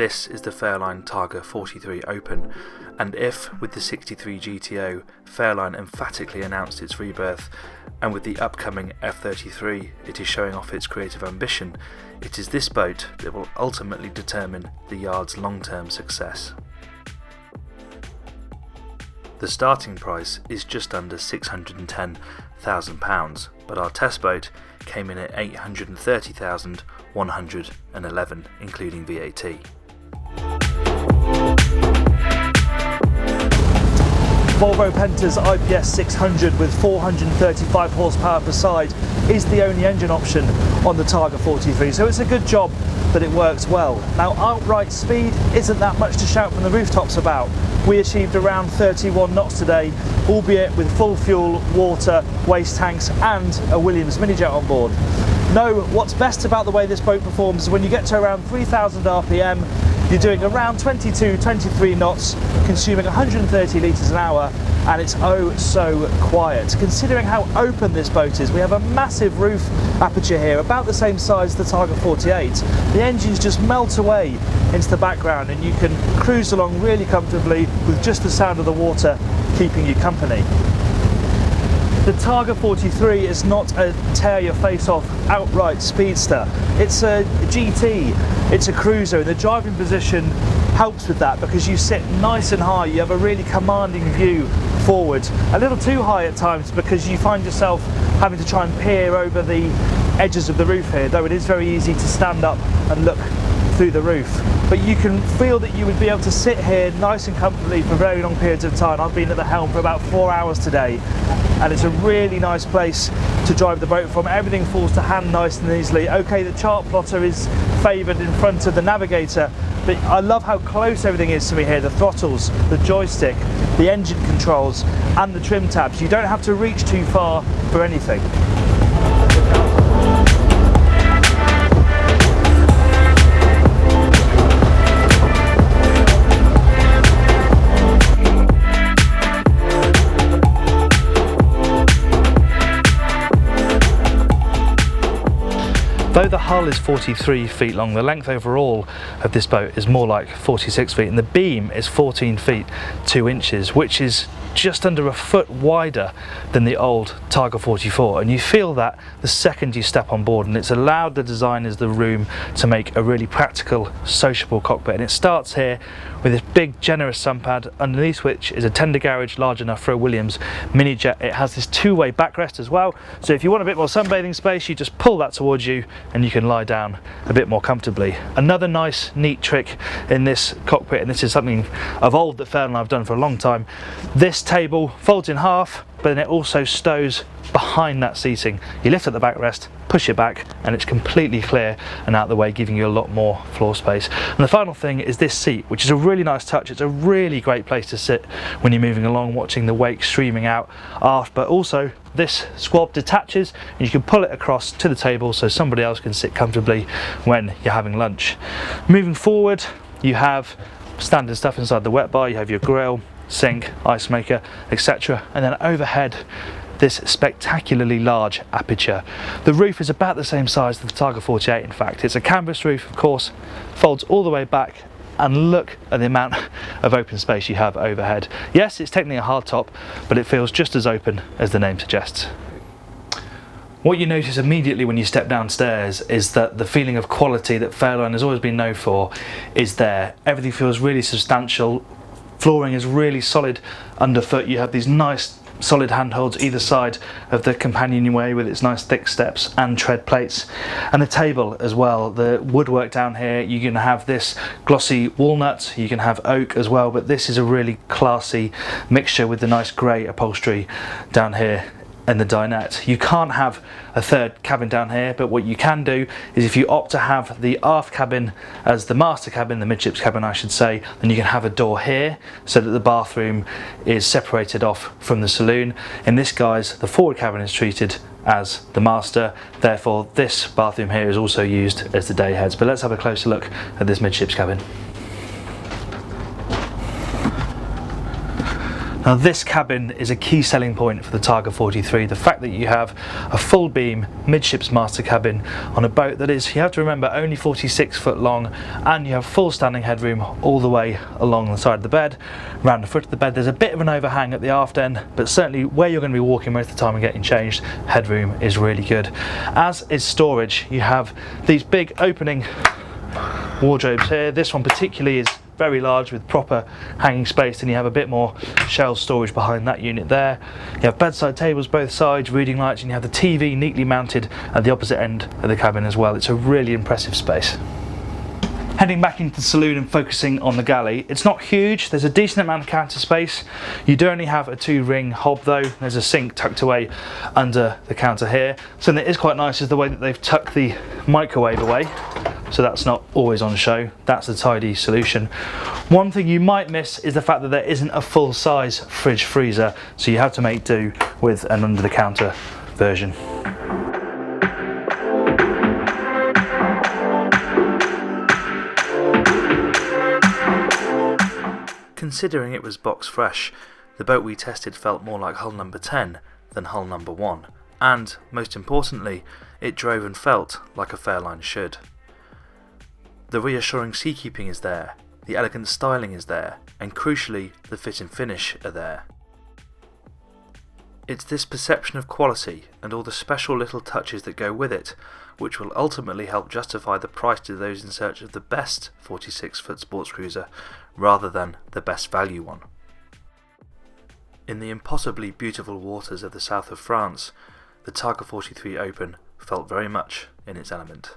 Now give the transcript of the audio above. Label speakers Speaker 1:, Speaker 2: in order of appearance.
Speaker 1: This is the Fairline Targa 43 Open, and if, with the 63 GTO, Fairline emphatically announced its rebirth, and with the upcoming F33 it is showing off its creative ambition, it is this boat that will ultimately determine the yard's long-term success. The starting price is just under £610,000, but our test boat came in at £830,111, including VAT.
Speaker 2: Volvo Penta's IPS 600 with 435 horsepower per side is the only engine option on the Targa 43, so it's a good job that it works well. Now, outright speed isn't that much to shout from the rooftops about. We achieved around 31 knots today, albeit with full fuel, water, waste tanks and a Williams mini jet on board. No, what's best about the way this boat performs is when you get to around 3,000 RPM, you're doing around 22-23 knots, consuming 130 litres an hour, and it's oh so quiet. Considering how open this boat is, we have a massive roof aperture here, about the same size as the Targa 48. The engines just melt away into the background and you can cruise along really comfortably with just the sound of the water keeping you company. The Targa 43 is not a tear your face off outright speedster. It's a GT, it's a cruiser, and the driving position helps with that because you sit nice and high, you have a really commanding view forward. A little too high at times because you find yourself having to try and peer over the edges of the roof here, though it is very easy to stand up and look through the roof. But you can feel that you would be able to sit here nice and comfortably for very long periods of time. I've been at the helm for about 4 hours today, and it's a really nice place to drive the boat from. Everything falls to hand nice and easily. Okay, the chart plotter is favoured in front of the navigator, but I love how close everything is to me here. The throttles, the joystick, the engine controls and the trim tabs. You don't have to reach too far for anything.
Speaker 1: Though the hull is 43 feet long, the length overall of this boat is more like 46 feet, and the beam is 14 feet 2 inches, which is just under a foot wider than the old Targa 44, and you feel that the second you step on board, and it's allowed the designers the room to make a really practical, sociable cockpit. And it starts here with this big generous sunpad, underneath which is a tender garage large enough for a Williams mini jet. It has this two-way backrest as well, so if you want a bit more sunbathing space, you just pull that towards you and you can lie down a bit more comfortably. Another nice neat trick in this cockpit, and this is something of old that Fairline have done for a long time, this table folds in half, but then it also stows behind that seating. You lift up the backrest, push it back, and it's completely clear and out the way, giving you a lot more floor space. And the final thing is this seat, which is a really nice touch. It's a really great place to sit when you're moving along, watching the wake streaming out aft, but also this squab detaches and you can pull it across to the table so somebody else can sit comfortably when you're having lunch. Moving forward, you have standard stuff inside the wet bar. You have your grill, sink, ice maker, etc. And then overhead, this spectacularly large aperture. The roof is about the same size as the Targa 48, in fact. It's a canvas roof, of course, folds all the way back, and look at the amount of open space you have overhead. Yes, it's technically a hardtop, but it feels just as open as the name suggests. What you notice immediately when you step downstairs is that the feeling of quality that Fairline has always been known for is there. Everything feels really substantial. Flooring is really solid underfoot. You have these nice solid handholds either side of the companionway with its nice thick steps and tread plates, and the table as well. The woodwork down here, you can have this glossy walnut, you can have oak as well, but this is a really classy mixture with the nice grey upholstery down here in the dinette. You can't have a third cabin down here, but what you can do is if you opt to have the aft cabin as the master cabin, the midships cabin I should say, then you can have a door here so that the bathroom is separated off from the saloon. In this guise, the forward cabin is treated as the master, therefore this bathroom here is also used as the day heads. But let's have a closer look at this midships cabin. Now Now this cabin is a key selling point for the Targa 43, the fact that you have a full beam midships master cabin on a boat that is, you have to remember, only 46 foot long, and you have full standing headroom all the way along the side of the bed, around the foot of the bed. There's a bit of an overhang at the aft end, but certainly where you're going to be walking most of the time and getting changed, headroom is really good. As is storage, you have these big opening wardrobes here. This one particularly is very large with proper hanging space, and you have a bit more shelf storage behind that unit there. You have bedside tables both sides, reading lights, and you have the TV neatly mounted at the opposite end of the cabin as well. It's a really impressive space. Heading back into the saloon and focusing on the galley, it's not huge, there's a decent amount of counter space. You do only have a 2-ring hob though. There's a sink tucked away under the counter here. Something that is quite nice is the way that they've tucked the microwave away, so that's not always on show. That's a tidy solution. One thing you might miss is the fact that there isn't a full-size fridge freezer, so you have to make do with an under-the-counter version. Considering it was box fresh, the boat we tested felt more like hull number 10 than hull number 1, and, most importantly, it drove and felt like a Fairline should. The reassuring seakeeping is there, the elegant styling is there, and crucially, the fit and finish are there. It's this perception of quality and all the special little touches that go with it which will ultimately help justify the price to those in search of the best 46-foot sports cruiser rather than the best value one. In the impossibly beautiful waters of the south of France, the Targa 43 Open felt very much in its element.